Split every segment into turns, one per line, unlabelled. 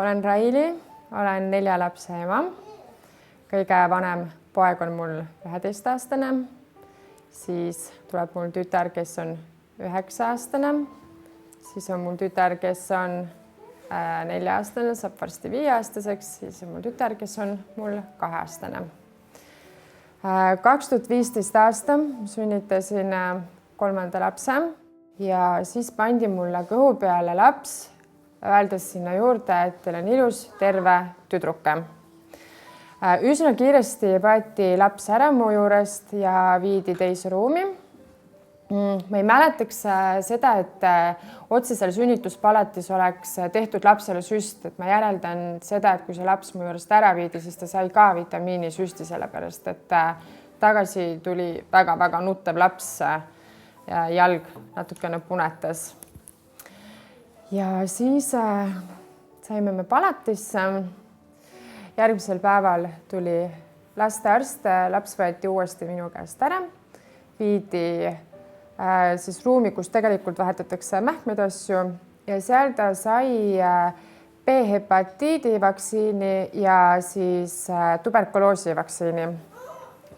olen Raili, olen 4 lapse ema. Kõige vanem poeg on mul 11-aastane, siis tuleb mul tütar, kes on 9-aastane, siis on mul tütar, kes on 4-aastane, saab varsti 5-aastaseks, siis on mul tütar, kes on mul 2-aastane. 2015 aasta sünnitasin 3. lapse ja siis pandi mulle kõhu peale laps, öeldes sinna juurde, et teil on ilus, terve tüdruk. Üsna kiiresti võeti laps ära mu juurest ja viidi teise ruumi. Ma ei mäletaks seda, et otse seal sünnituspalatis oleks tehtud lapsele süst, et ma järeldan seda, et kui see laps mu juurest ära viidi, siis ta sai ka vitamiinisüsti, sellepärast et tagasi tuli väga-väga nuttev laps ja jalg natukene punetas. Ja siis saime me palatisse. Järgmisel päeval tuli lastearst, laps võeti uuesti minu käest ära, viidi siis ruumi, kus tegelikult vahetatakse mähkmeid asju ja seal ta sai B-hepatiidi vaktsiini ja siis tuberkuloosi vaktsiini.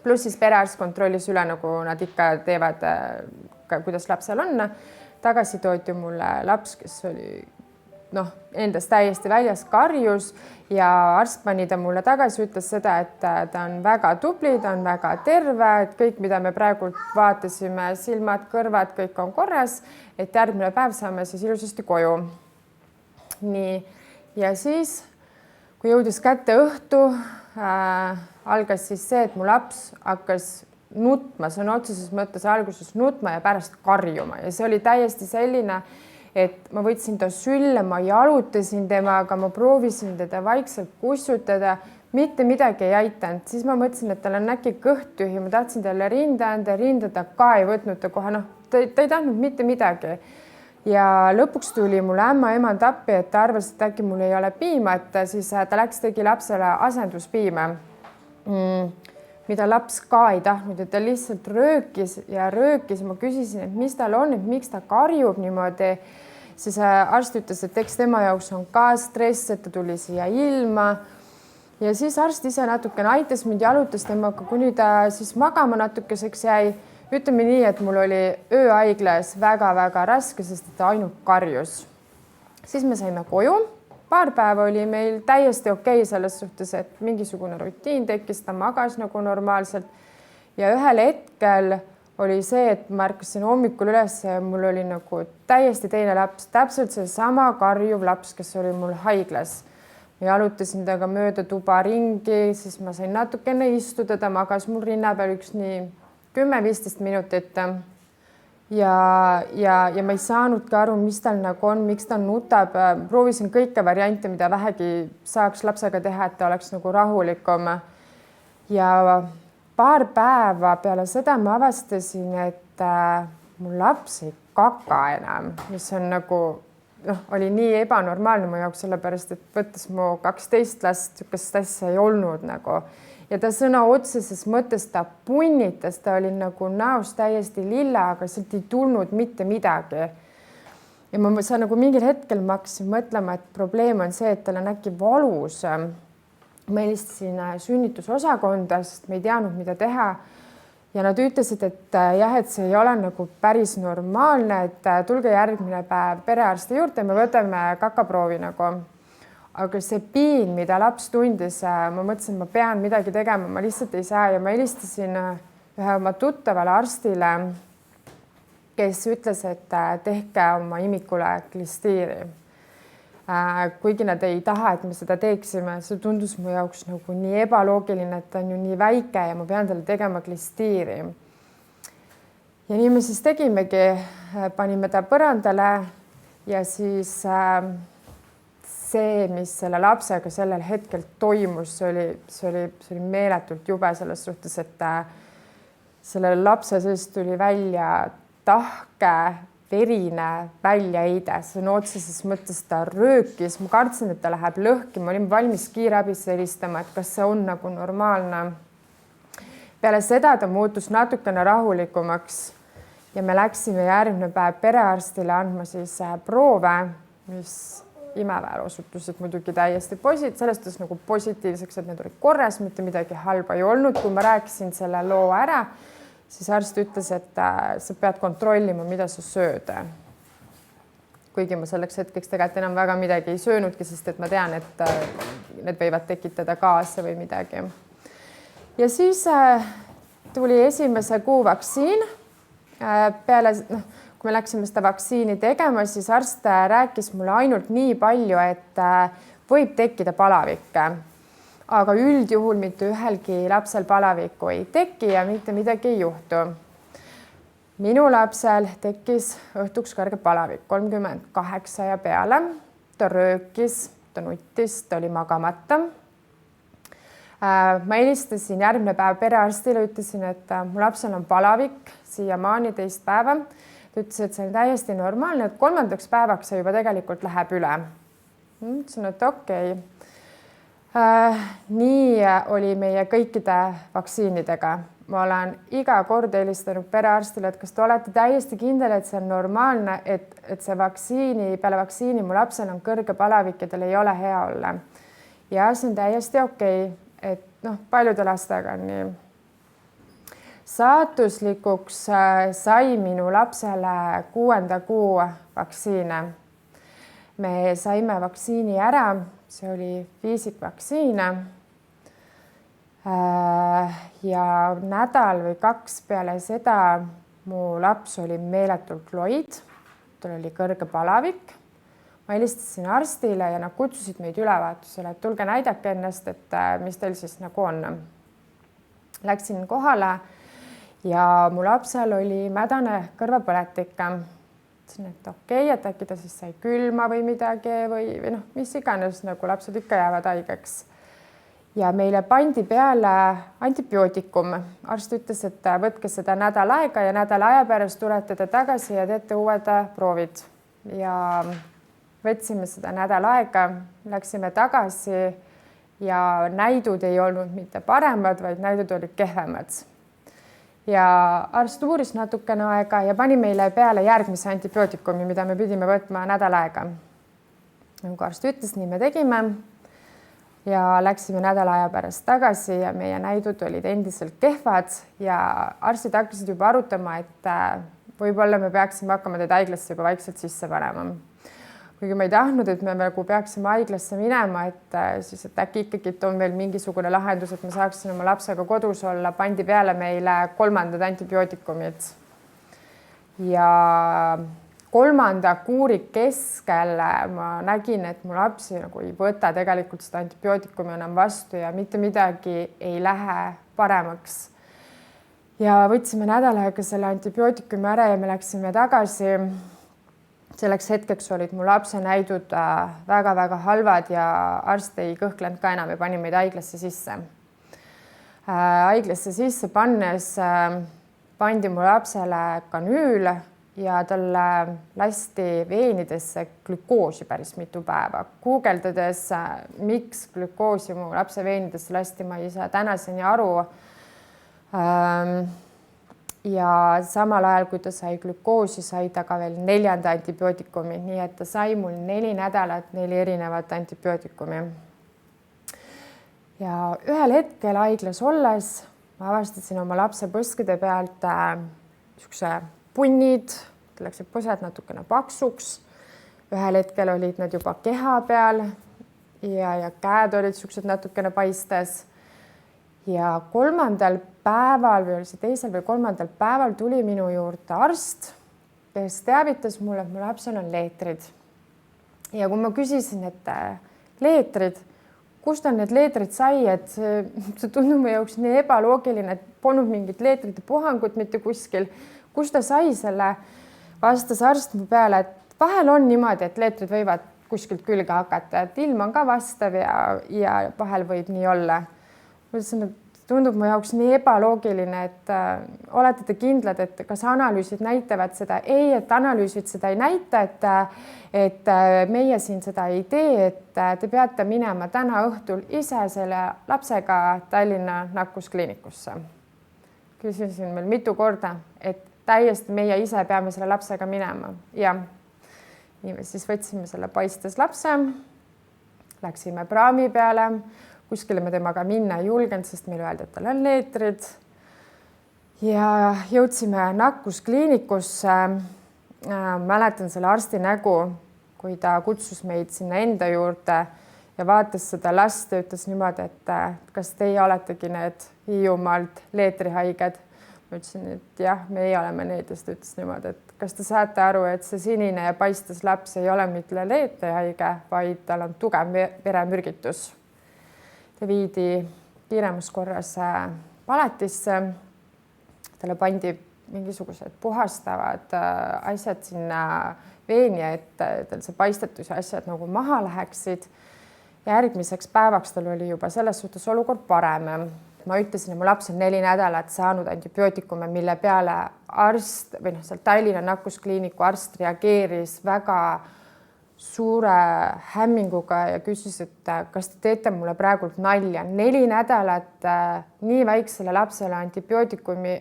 Pluss siis perearst kontrollis üle, nagu nad ikka teevad, kuidas lapsel on. Tagasi tooti mulle laps, kes oli endast täiesti väljas, karjus ja arst pani ta mulle tagasi, ütles seda, et ta on väga tubli, ta on väga terve, et kõik, mida me praegu vaatasime, silmad, kõrvad, kõik on korras, et järgmine päev saame siis ilusasti koju. Nii, ja siis, kui jõudis kätte õhtu, algas siis see, et mu laps hakkas nutma, see on otseses mõttes alguses nutma ja pärast karjuma ja see oli täiesti selline, et ma võtsin ta sülle, ma jalutasin temaga, ma proovisin teda vaikselt kussutada, mitte midagi ei aitanud. Siis ma mõtlesin, et tal on äkki kõht tühi, ma tahtsin talle rinda anda, rinda ta ka ei võtnud ta kohe, ta ei tahtnud mitte midagi. Ja lõpuks tuli mul ämma ema tappi, et ta arvas, et äkki mul ei ole piima, et siis ta läks tegi lapsele asenduspiime. Mida laps ka ei tahtnud, et ta lihtsalt röökis ja röökis. Ma küsisin, et mis tal on, et miks ta karjub niimoodi. Siis arst ütles, et eks tema jaoks on ka stress, et ta tuli siia ilma. Ja siis arst ise natukene aitas mind, jalutas temaga, kuni ta siis magama natukeseks jäi. Ütleme nii, et mul oli ööhaiglas väga-väga raske, sest ta ainult karjus. Siis me saime koju. Paar päeva oli meil täiesti okei selles suhtes, et mingisugune rutiin tekkis, ta magas nagu normaalselt. Ja ühel hetkel oli see, et ma ärkasin hommikul üles ja mul oli nagu täiesti teine laps, täpselt see sama karjuv laps, kes oli mul haiglas. Ma jalutasin temaga mööda tuba ringi, siis ma sain natukene istuda, ta magas mul rinna peal üks nii 10-15 minutit. Ja ma ei saanudki aru, mis tal nagu on, miks ta nutab. Proovisin kõike variante, mida vähegi saaks lapsega teha, et ta oleks nagu rahulikum. Ja paar päeva peale seda ma avastasin, et mul laps ei kaka enam, mis on nagu, oli nii ebanormaalne mu jaoks, sellepärast, et võttes mu 12 last, niisugust asja ei olnud nagu. Ja ta sõna otseses mõttes ta punnitas, ta oli nagu näost täiesti lilla, aga sealt ei tulnud mitte midagi. Ja ma saan nagu mingil hetkel ma hakkasin mõtlema, et probleem on see, et tal on äkki valus. Ma helistasin sünnitusosakonda, sest me ei teadnud, mida teha. Ja nad ütlesid, et jah, et see ei ole nagu päris normaalne, et tulge järgmine päev perearsti juurde, me võtame kakaproovi nagu. Aga see piin, mida laps tundis, ma mõtlesin, et ma pean midagi tegema, ma lihtsalt ei saa ja ma helistasin ühe oma tuttavale arstile, kes ütles, et tehke oma imikule klistiiri. Kuigi nad ei taha, et me seda teeksime, see tundus mu jaoks nagu nii ebaloogiline, et ta on ju nii väike ja ma pean talle tegema klistiiri. Ja nii me siis tegimegi, panime ta põrandale ja siis see, mis selle lapsega sellel hetkel toimus, see oli meeletult jube selles suhtes, et selle lapse seest tuli välja tahke, verine väljaheide. See on otseses mõttes ta röökis. Ma kartsin, et ta läheb lõhki. Ma olin valmis kiirabisse helistama, et kas see on nagu normaalne. Peale seda ta muutus natukene rahulikumaks ja me läksime järgmine päev perearstile andma siis proove, mis imeväel osutusid muidugi täiesti sellest nagu positiivseks, et need olid korras, mitte midagi halba ei olnud. Kui ma rääkisin selle loo ära, siis arst ütles, et sa pead kontrollima, mida sa sööd. Kuigi ma selleks hetkeks tegelikult enam väga midagi ei söönudki, sest et ma tean, et need võivad tekitada gaase või midagi. Ja siis tuli esimese kuu vaktsiin. Peale, kui me läksime seda vaktsiini tegema, siis arst rääkis mulle ainult nii palju, et võib tekkida palavikke. Aga üldjuhul mitte ühelgi lapsel palavikku ei teki ja mitte midagi ei juhtu. Minu lapsel tekkis õhtuks kõrge palavik, 38 ja peale. Ta röökis, ta nuttis, ta oli magamata. Ma helistasin järgmine päev perearstile, ütlesin, et mu lapsel on palavik siiamaani 2 päeva. Ta ütles, et see on täiesti normaalne, et 3. päevaks see juba tegelikult läheb üle. Ütlesin, et okei. Nii oli meie kõikide vaktsiinidega. Ma olen iga kord helistanud perearstile, et kas te olete täiesti kindel, et see on normaalne, et see peale vaktsiini mu lapsel on kõrge palavik ja tal ei ole hea olla. Ja see on täiesti okei, et paljude lastega on nii. Saatuslikuks sai minu lapsele 6. kuu vaktsiine. Me saime vaktsiini ära, see oli fiisikvaktsiine. Ja nädal või 2 peale seda mu laps oli meeletult loid, tal oli kõrge palavik. Ma helistasin arstile ja nad kutsusid meid ülevaatusele, et tulge näidake ennast, et mis teil siis nagu on. Läksin kohale ja mu lapsel oli mädane kõrvapõletik. Ütlesin, et okei, et äkki ta siis sai külma või midagi või mis iganes, nagu lapsed ikka jäävad haigeks. Ja meile pandi peale antibiootikum. Arst ütles, et võtke seda nädal aega ja nädala aja pärast tulete te tagasi ja teete uued proovid. Ja võtsime seda nädal aega, läksime tagasi ja näidud ei olnud mitte paremad, vaid näidud olid kehvemad. Ja arst uuris natukene aega ja pani meile peale järgmise antibiootikumi, mida me pidime võtma nädal aega. Nagu arst ütles, nii me tegime. Ja läksime nädala aja pärast tagasi ja meie näidud olid endiselt kehvad ja arstid hakkasid juba arutama, et võib-olla me peaksime hakkama teid haiglasse juba vaikselt sisse panema. Kuigi ma ei tahtnud, et me peaksime haiglasse minema, et äkki ikkagi on veel mingisugune lahendus, et me saaksin oma lapsega kodus olla, pandi peale meile 3. antibiootikumid. Ja 3. kuuri keskel ma nägin, et mu lapsi nagu ei võta tegelikult seda antibiootikumi enam vastu ja mitte midagi ei lähe paremaks. Ja võtsime nädal aega selle antibiootikumi ära ja me läksime tagasi. Selleks hetkeks olid mu lapse näidud väga-väga halvad ja arst ei kõhklenud ka enam ja pani meid haiglasse sisse. Haiglasse sisse pannes pandi mu lapsele kanüül ja talle lasti veenidesse glükoosi päris mitu päeva. Guugeldades, miks glükoosi mu lapse veenidesse lasti, ma ei saa tänaseni aru. Ja samal ajal, kui ta sai glükoosi, sai ta ka veel 4. antibiootikumi, nii et ta sai mul 4 nädalat 4 erinevat antibiootikumi. Ja ühel hetkel haiglas olles ma avastasin oma lapse põskede pealt niisuguse punnid, läksid põsed natukene paksuks. Ühel hetkel olid nad juba keha peal ja käed olid niisugused natukene paistes. Ja 3. päeval või oli see 2. või 3. päeval tuli minu juurde arst, kes teavitas mulle, et mu lapsel on leetrid. Ja kui ma küsisin, et leetrid, kust ta need leetrid sai, et see tundub mu jaoks nii ebaloogiline, et polnud mingit leetrite puhangut mitte kuskil. Kust ta sai selle, vastas arst mu peale, et vahel on niimoodi, et leetrid võivad kuskilt külge hakata, et ilm on ka vastav ja vahel võib nii olla. Tundub mu jaoks nii ebaloogiline, et olete te kindlad, et kas analüüsid näitavad seda? Ei, et analüüsid seda ei näita, et meie siin seda ei tee, et te peate minema täna õhtul ise selle lapsega Tallinna nakkuskliinikusse. Küsisin veel mitu korda, et täiesti meie ise peame selle lapsega minema. nii me siis võtsime selle paistes lapse, läksime praami peale, kuskile me temaga minna ei julgenud, sest meile öeldi, et tal on leetrid. Ja jõudsime nakkuskliinikusse. Mäletan selle arsti nägu, kui ta kutsus meid sinna enda juurde ja vaatas seda last ja ütles niimoodi, et kas teie oletegi need Hiiumaalt leetrihaiged. Ma ütlesin, et jah, meie oleme need, ja ta ütles niimoodi, et kas te saate aru, et see sinine ja paistes laps ei ole mitte leetrihaige, vaid tal on tugev veremürgitus. Ta viidi kiiremas korras palatisse. Talle pandi mingisugused puhastavad asjad sinna veeni, et tal see paistetus ja asjad nagu maha läheksid. Järgmiseks päevaks tal oli juba selles suhtes olukord parem. Ma ütlesin, et mu laps on 4 nädalat saanud antibiootikume, mille peale arst või seal Tallinna nakkuskliiniku arst reageeris väga suure hämminguga ja küsis, et kas te teete mulle praegult nalja. 4 nädalat nii väiksele lapsele antibiootikumi,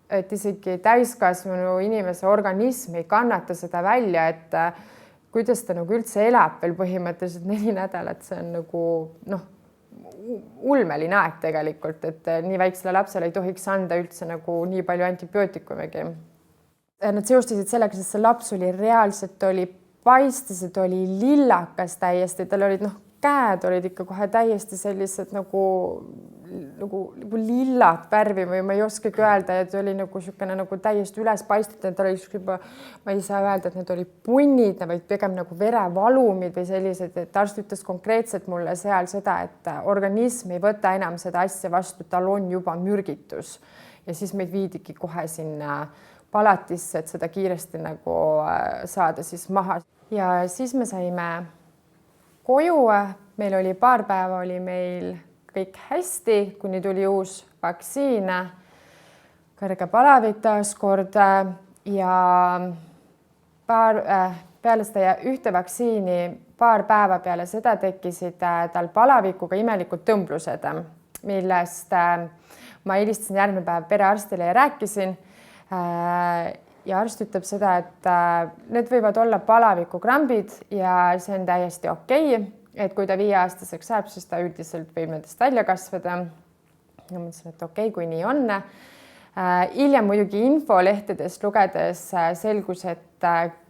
et isegi täiskasvanu inimese organism ei kannata seda välja, et kuidas ta nagu üldse elab veel põhimõtteliselt 4 nädalat. See on nagu ulmeline aeg tegelikult, et nii väiksele lapsele ei tohiks anda üldse nagu nii palju antibiootikumegi. Nad seostasid sellega, sest see laps oli reaalselt paistes, oli lillakas täiesti, tal olid käed olid ikka kohe täiesti sellised nagu lillat värvi või ma ei oskagi öelda, et oli nagu täiesti üles paistetud, ta oli juba, ma ei saa öelda, et need olid punnid, vaid pigem nagu verevalumid või sellised, et arst ütles konkreetselt mulle seal seda, et organism ei võta enam seda asja vastu, tal on juba mürgitus ja siis meid viidigi kohe sinna palatisse, et seda kiiresti nagu saada siis maha. Ja siis me saime koju, meil oli paar päeva, oli meil kõik hästi, kuni tuli uus vaktsiin, kõrge palavik taaskord ja peale seda ühte vaktsiini paar päeva peale seda tekkisid tal palavikuga imelikult tõmblused, millest ma helistasin järgmine päev perearstile ja rääkisin. Ja arst ütleb seda, et need võivad olla palavikukrambid ja see on täiesti okei. Et kui ta 5-aastaseks saab, siis ta üldiselt võib nendest välja kasvada. Ja mõtlesin, et okei, kui nii on. Hiljem muidugi infolehtedest lugedes selgus, et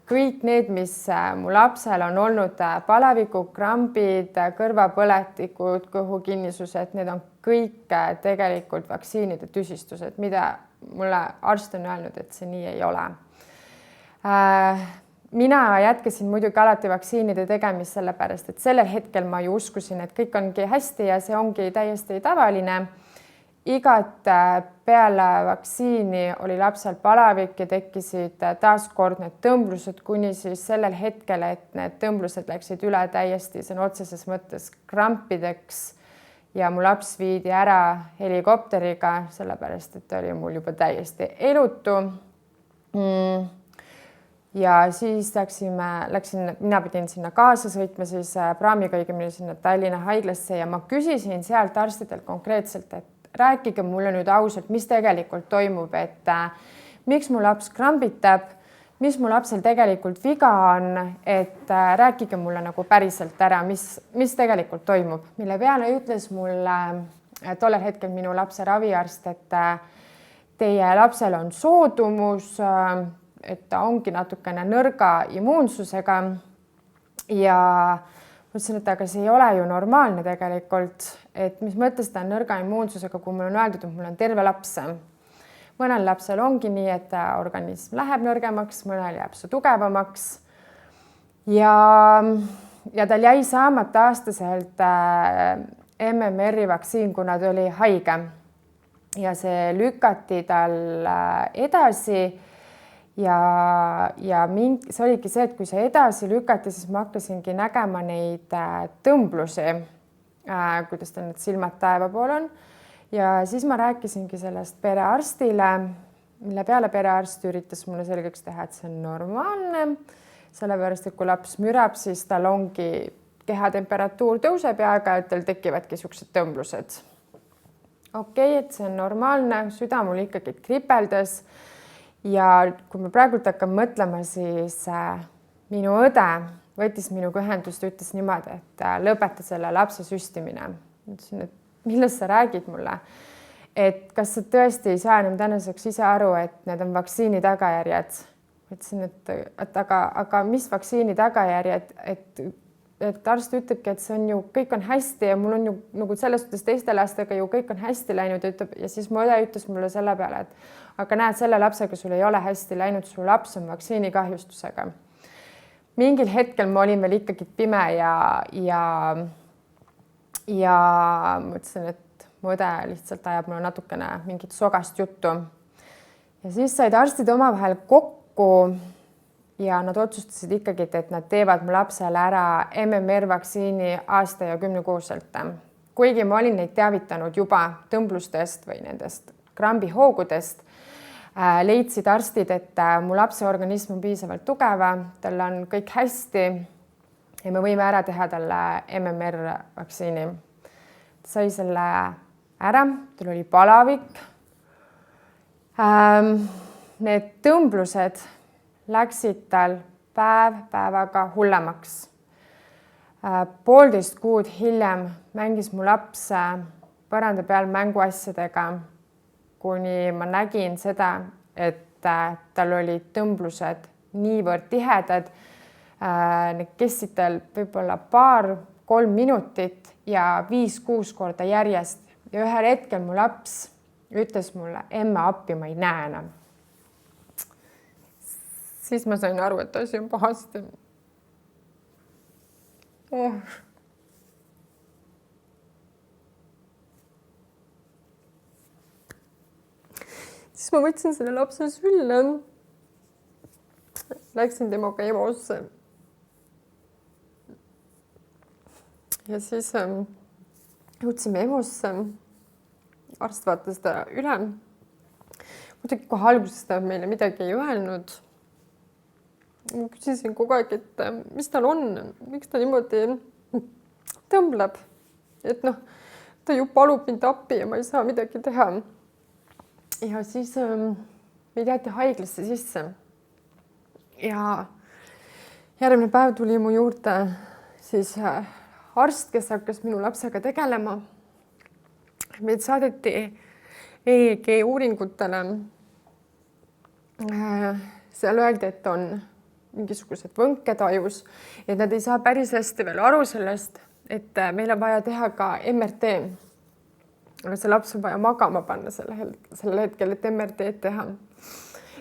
kõik need, mis mu lapsel on olnud palavikukrambid, kõrvapõletikud, kõhukinnisused, need on kõik tegelikult vaktsiinide tüsistused, mida mulle arst on öelnud, et see nii ei ole. Mina jätkasin muidugi alati vaktsiinide tegemist sellepärast, et sellel hetkel ma ju uskusin, et kõik ongi hästi ja see ongi täiesti tavaline. Igat peale vaktsiini oli lapsel palavik ja tekkisid taaskord need tõmblused kuni siis sellel hetkel, et need tõmblused läksid üle täiesti sõna otseses mõttes krampideks ja mu laps viidi ära helikopteriga, sellepärast, et oli mul juba täiesti elutu. Ja siis mina pidin sinna kaasa sõitma siis praamiga õigemini sinna Tallinna haiglasse ja ma küsisin sealt arstidelt konkreetselt, et rääkige mulle nüüd ausalt, mis tegelikult toimub, et miks mu laps krambitab, mis mu lapsel tegelikult viga on, et rääkige mulle nagu päriselt ära, mis tegelikult toimub, mille peale ütles mulle tollel hetkel minu lapse raviarst, et teie lapsel on soodumus, et ta ongi natukene nõrga immuunsusega ja mõtlesin, et aga see ei ole ju normaalne tegelikult, et mis mõttes ta on nõrga immuunsusega, kui mul on öeldud, et mul on terve laps. Mõnel lapsel ongi nii, et organism läheb nõrgemaks, mõnel jääb see tugevamaks ja tal jäi saamata aastaselt MMR-i vaktsiin, kuna ta oli haige ja see lükati tal edasi. Ja see oligi see, et kui see edasi lükati, siis ma hakkasingi nägema neid tõmblusi, kuidas ta need silmad taeva pool on. Ja siis ma rääkisingi sellest perearstile, mille peale perearst üritas mulle selgeks teha, et see on normaalne, sellepärast, et kui laps mürab, siis tal ongi kehatemperatuur tõuseb ja aeg-ajalt tal tekivadki niisugused tõmblused. Okei, et see on normaalne, süda mul ikkagi kripeldas. Ja kui me praegult hakkame mõtlema, siis minu õde võttis minuga ühendust, ütles niimoodi, et lõpeta selle lapse süstimine. Ütlesin, et millest sa räägid mulle? Et kas sa tõesti ei saa enam tänaseks ise aru, et need on vaktsiini tagajärjed? Ütlesin, et aga mis vaktsiini tagajärjed, et arst ütlebki, et see on ju, kõik on hästi ja mul on ju nagu selles suhtes teiste lastega ju kõik on hästi läinud, ütleb, ja siis mu õde ütles mulle selle peale, et aga näed, selle lapsega sul ei ole hästi läinud, su laps on vaktsiinikahjustusega. Mingil hetkel ma olin veel ikkagi pime ja mõtlesin, et mu õde lihtsalt ajab mulle natukene mingit sogast juttu. Ja siis said arstid omavahel kokku ja nad otsustasid ikkagi, et nad teevad mu lapsele ära MMR-vaktsiini aasta ja 10 kuuselt. Kuigi ma olin neid teavitanud juba tõmblustest või nendest krambihoogudest, leidsid arstid, et mu lapse organism on piisavalt tugeva, tal on kõik hästi ja me võime ära teha talle MMR-vaktsiini. Ta sai selle ära, tal oli palavik. Need tõmblused läksid tal päev päevaga hullemaks. 1,5 kuud hiljem mängis mu laps põranda peal mänguasjadega, kuni ma nägin seda, et tal olid tõmblused niivõrd tihedad. Need kestsid tal võib-olla 2-3 minutit ja 5-6 korda järjest. Ja ühel hetkel mu laps ütles mulle, emme appi, ma ei näe enam. Siis ma sain aru, et asi on pahasti. Siis ma võtsin selle lapse sülle, läksin temaga EMO-sse. Ja siis jõudsime EMO-sse, arst vaatas ta üle. Muidugi kohe alguses ta meile midagi ei öelnud. Ma küsisin kogu aeg, et mis tal on, miks ta niimoodi tõmbleb. Et ta ju palub mind appi ja ma ei saa midagi teha. Ja siis meid jäeti haiglasse sisse ja järgmine päev tuli mu juurde siis arst, kes hakkas minu lapsega tegelema. Meid saadeti EEG uuringutele. Seal öeldi, et on mingisugused võnked ajus, et nad ei saa päris hästi veel aru sellest, et meil on vaja teha ka MRT. Aga see laps on vaja magama panna sellel hetkel, et MRT-d teha.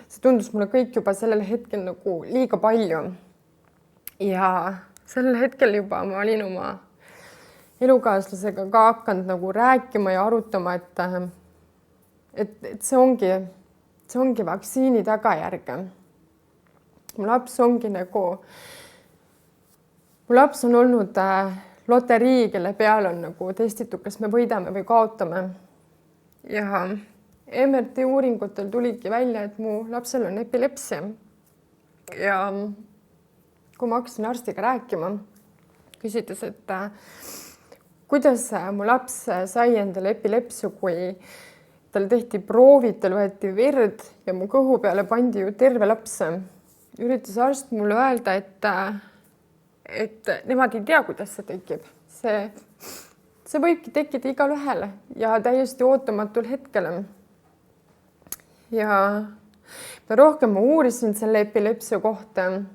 See tundus mulle kõik juba sellel hetkel nagu liiga palju. Ja sellel hetkel juba ma olin oma elukaaslasega ka hakanud nagu rääkima ja arutama, et see ongi vaktsiini tagajärg. Mu laps on olnud loterii, kelle peal on nagu testitud, kas me võidame või kaotame. Ja MRT uuringutel tuligi välja, et mu lapsel on epilepsia. Ja kui ma hakkasin arstiga rääkima, küsides, et kuidas mu laps sai endale epilepsia, kui tal tehti proovid, tal võeti verd ja mu kõhu peale pandi ju terve laps. Üritas arst mulle öelda, et nemad ei tea, kuidas see tekib. See võibki tekkida igal ühele ja täiesti ootamatul hetkel. Ja rohkem ma uurisin selle epilepsia kohta,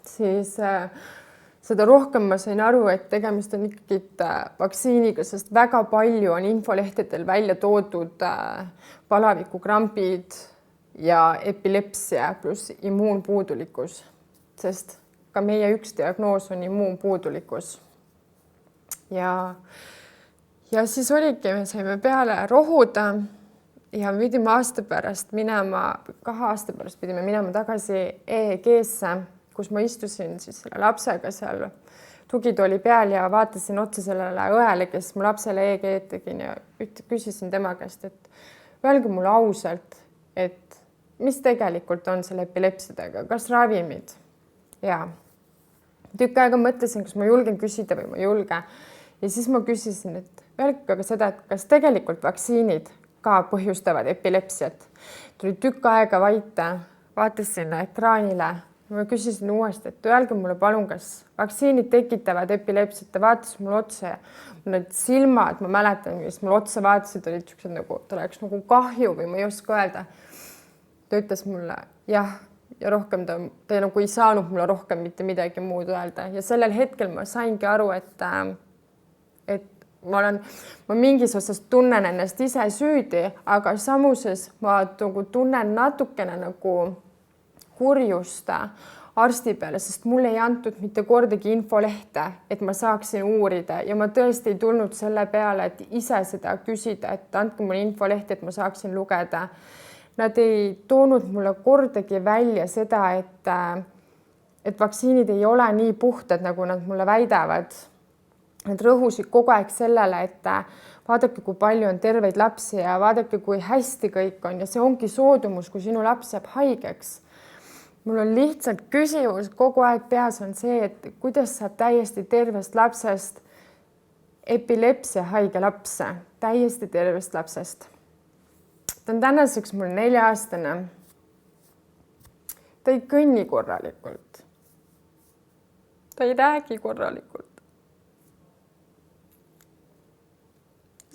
siis seda rohkem ma sain aru, et tegemist on ikkagi vaktsiiniga, sest väga palju on infolehtedel välja toodud palavikukrambid ja epilepsia pluss immuunpuudulikkus, sest ka meie üks diagnoos on immuunpuudulikkus. Ja siis oligi, me saime peale rohuda ja me pidime 2 aasta pärast minema tagasi EEG-sse, kus ma istusin siis selle lapsega seal tugitooli peal ja vaatasin otsa sellele õele, kes mu lapsele EEG tegin ja küsisin tema käest, et öelge mulle ausalt, et mis tegelikult on selle epilepsidega, kas ravimid? Ja tükk aega mõtlesin, kas ma julgen küsida või ma julge. Ja siis ma küsisin, et öelge aga seda, et kas tegelikult vaktsiinid ka põhjustavad epilepsiat. Tuli tükk aega vaita, vaatasin ekraanile ma küsisin uuesti, et öelge mulle palun, kas vaktsiinid tekitavad epilepsiat. Ta vaatas mulle otsa ja need silmad, ma mäletan, mis mul otsa vaatasid, olid niisugused nagu, ta oleks nagu kahju või ma ei oska öelda. Ta ütles mulle jah, ja rohkem ta nagu ei saanud mulle rohkem mitte midagi muud öelda. Ja sellel hetkel ma saingi aru, et ma mingis osas tunnen ennast ise süüdi, aga samuses ma tunnen natukene nagu kurjust arsti peale, sest mulle ei antud mitte kordagi infolehte, et ma saaksin uurida ja ma tõesti ei tulnud selle peale, et ise seda küsida, et andke mulle infolehti, et ma saaksin lugeda. Nad ei toonud mulle kordagi välja seda, et vaktsiinid ei ole nii puhtad, nagu nad mulle väidavad. Nad rõhusid kogu aeg sellele, et vaadake, kui palju on terveid lapsi ja vaadake, kui hästi kõik on ja see ongi soodumus, kui sinu laps jääb haigeks. Mul on lihtsalt küsimus kogu aeg peas on see, et kuidas saab täiesti tervest lapsest epilepsia haige lapse, täiesti tervest lapsest. Ta on tänaseks mul 4-aastane. Ta ei kõnni korralikult. Ta ei räägi korralikult.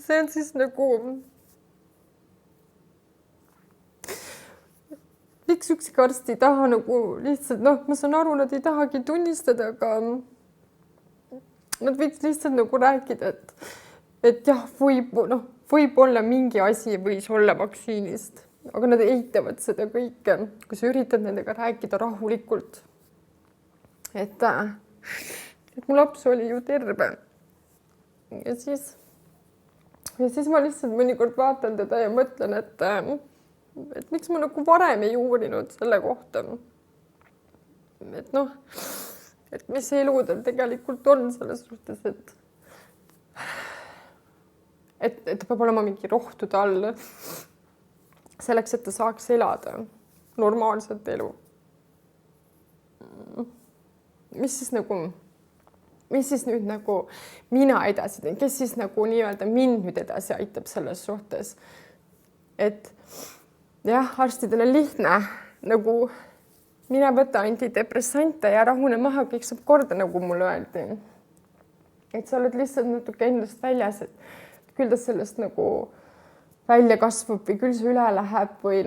See on siis nagu miks ükski arst ei taha nagu lihtsalt, ma saan aru, nad ei tahagi tunnistada, aga nad võiks lihtsalt nagu rääkida, et jah, võib-olla mingi asi võis olla vaktsiinist, aga nad eitavad seda kõike, kui sa üritad nendega rääkida rahulikult. Et mu laps oli ju terve. Ja siis ma lihtsalt mõnikord vaatan teda ja mõtlen, et miks ma nagu varem ei uurinud selle kohta. Et mis elu tal tegelikult on selles suhtes, et ta peab olema mingi rohtude all selleks, et ta saaks elada normaalset elu. Mis siis nüüd nagu mina edasi teen, kes siis nagu nii-öelda mind nüüd edasi aitab selles suhtes, et jah, arstidel on lihtne, nagu mine võta antidepressante ja rahune maha, kõik saab korda, nagu mulle öeldi. Et sa oled lihtsalt natuke endast väljas, et küll ta sellest nagu välja kasvab või küll see üle läheb või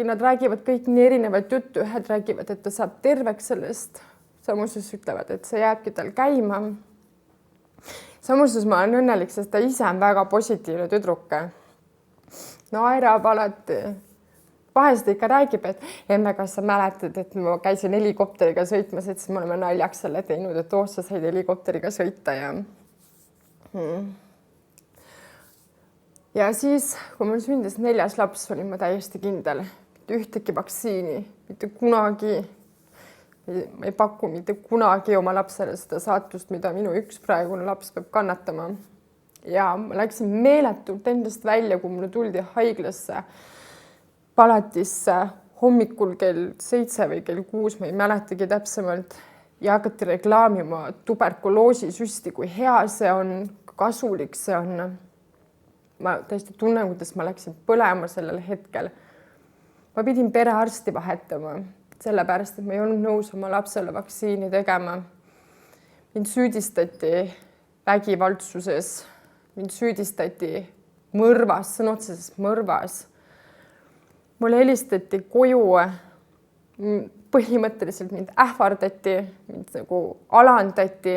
nad räägivad kõik nii erinevat juttu, ühed räägivad, et ta saab terveks sellest, samuses ütlevad, et see jääbki tal käima. Samuses ma olen õnnelik, sest ta ise on väga positiivne tüdruk. Naerab alati. Vahest ikka räägib, et emme, kas sa mäletad, et ma käisin helikopteriga sõitmas, et siis me oleme naljaks selle teinud, et sa said helikopteriga sõita ja siis, kui mul sündis 4. laps, olin ma täiesti kindel, mitte ühtegi vaktsiini, mitte kunagi. Ma ei paku mitte kunagi oma lapsele seda saatust, mida minu üks praegune laps peab kannatama. Ja ma läksin meeletult endast välja, kui mulle tuldi haiglasse palatisse hommikul kell 7 või kell 6, ma ei mäletagi täpsemalt, ja hakati reklaamima tuberkuloosisüsti, kui hea see on, kasulik see on. Ma täiesti tunnen, kuidas ma läksin põlema sellel hetkel. Ma pidin perearsti vahetama, sellepärast, et ma ei olnud nõus oma lapsele vaktsiini tegema. Mind süüdistati vägivaldsuses, mind süüdistati mõrvas, sõna otseses mõrvas. Mulle helistati koju, põhimõtteliselt mind ähvardati, mind nagu alandati.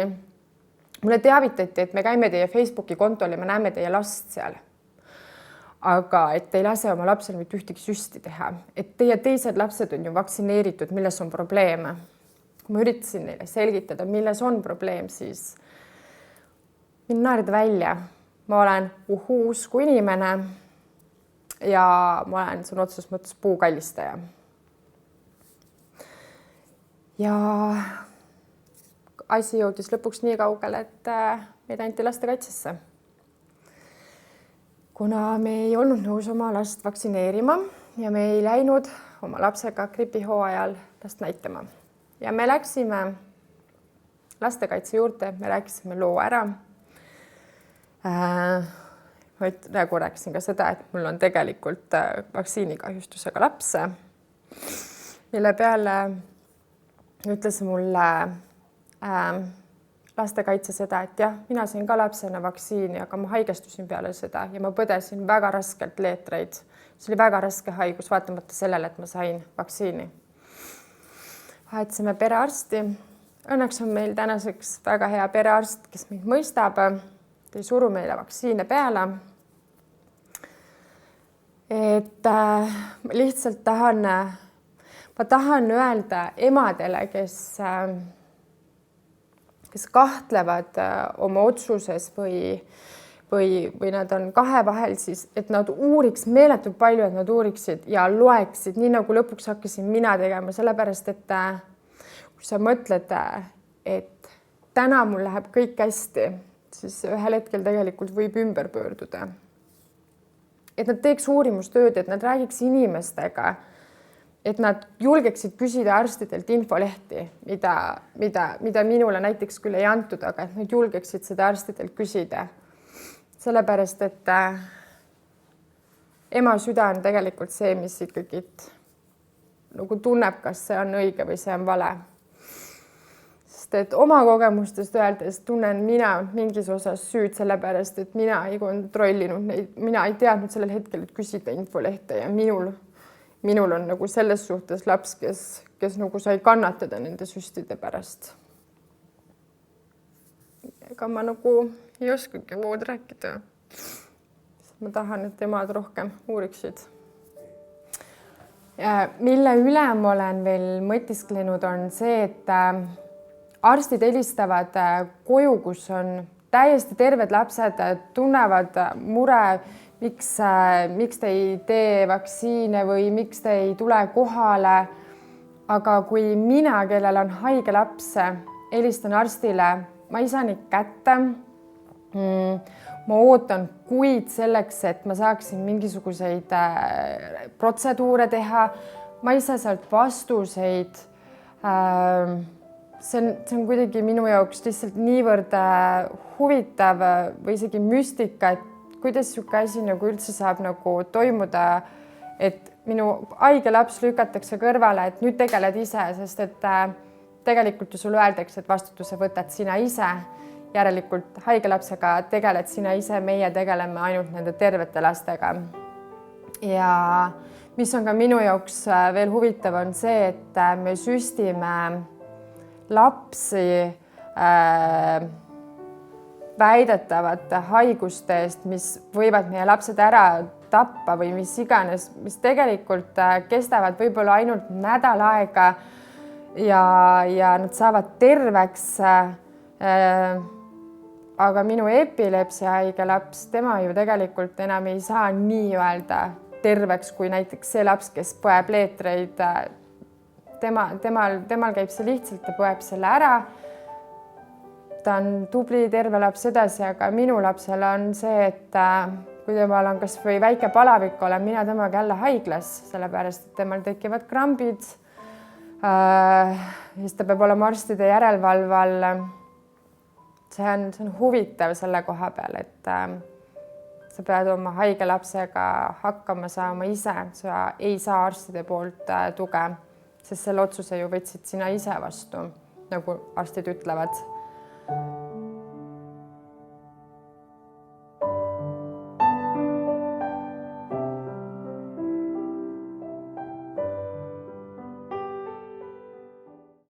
Mulle teavitati, et me käime teie Facebooki kontol ja me näeme teie last seal. Aga et ei lase oma lapsele mitte ühtegi süsti teha. Et teie teised lapsed on ju vaktsineeritud, milles on probleeme. Kui ma üritasin neile selgitada, milles on probleem, siis mind naerda välja. Ma olen usku inimene ja ma olen sõna otseses mõttes puukallistaja. Ja asi jõudis lõpuks nii kaugele, et meid anti lastekaitsesse. Kuna me ei olnud nõus oma last vaktsineerima ja me ei läinud oma lapsega gripihooajal last näitama. Ja me läksime lastekaitse juurde, me rääkisime loo ära. Ma rääkisin ka seda, et mul on tegelikult vaktsiinikahjustusega lapse, mille peale ütles mulle lastekaitse seda, et jah, mina sain ka lapsena vaktsiini, aga ma haigestusin peale seda ja ma põdesin väga raskelt leetreid. See oli väga raske haigus, vaatamata sellele, et ma sain vaktsiini. Vahetasime perearsti. Õnneks on meil tänaseks väga hea perearst, kes meid mõistab. Ta ei suru meile vaktsiine peale. Et lihtsalt tahan öelda emadele, kes kahtlevad oma otsuses või nad on kahe vahel, siis et nad uuriks meeletult palju, et nad uuriksid ja loeksid, nii nagu lõpuks hakkasin mina tegema, sellepärast et kui sa mõtled, et täna mul läheb kõik hästi, siis ühel hetkel tegelikult võib ümber pöörduda. Et nad teeks uurimustööd, et nad räägiks inimestega, et nad julgeksid küsida arstidelt infolehti, mida minule näiteks küll ei antud, aga et nad julgeksid seda arstidelt küsida. Sellepärast, et ema süda on tegelikult see, mis ikkagi nagu tunneb, kas see on õige või see on vale. Sest et oma kogemustest öeldes tunnen mina mingis osas süüd sellepärast, et mina ei kontrollinud neid, mina ei teadnud sellel hetkel, et küsida infolehte ja minul on nagu selles suhtes laps, kes nagu sai kannatada nende süstide pärast. Ega ma nagu ei oskagi muud rääkida. Ma tahan, et emad rohkem uuriksid. Mille üle ma olen veel mõtisklenud on see, et arstid helistavad koju, kus on täiesti terved lapsed, tunnevad mure, miks te ei tee vaktsiine või miks te ei tule kohale. Aga kui mina, kellel on haige laps, helistan arstile, ma ei saa neid kätte. Ma ootan kuid selleks, et ma saaksin mingisuguseid protseduure teha. Ma ei saa sealt vastuseid. See on kuidagi minu jaoks lihtsalt niivõrd huvitav või isegi müstika, et kuidas niisugune asi nagu üldse saab nagu toimuda, et minu haige laps lükatakse kõrvale, et nüüd tegeled ise, sest et tegelikult ju sulle öeldakse, et vastutuse võtad sina ise. Järelikult haige lapsega tegeled sina ise, meie tegeleme ainult nende tervete lastega. Ja mis on ka minu jaoks veel huvitav on see, et me süstime lapsi väidetavate haiguste eest, mis võivad meie lapsed ära tappa või mis iganes, mis tegelikult kestavad võib-olla ainult nädal aega ja nad saavad terveks. Aga minu epilepsia haige laps, tema ju tegelikult enam ei saa nii-öelda terveks kui näiteks see laps, kes põeb leetreid. Temal käib see lihtsalt ja põeb selle ära. Ta on tubli terve laps edasi, aga minu lapsel on see, et kui temal on kas või väike palavik, olen mina temaga jälle haiglas, sellepärast et temal tekivad krambid. Siis ta peab olema arstide järelevalve all. See on huvitav selle koha peal, et sa pead oma haige lapsega hakkama saama ise, sa ei saa arstide poolt tuge, sest selle otsuse ju võtsid sina ise vastu, nagu arstid ütlevad.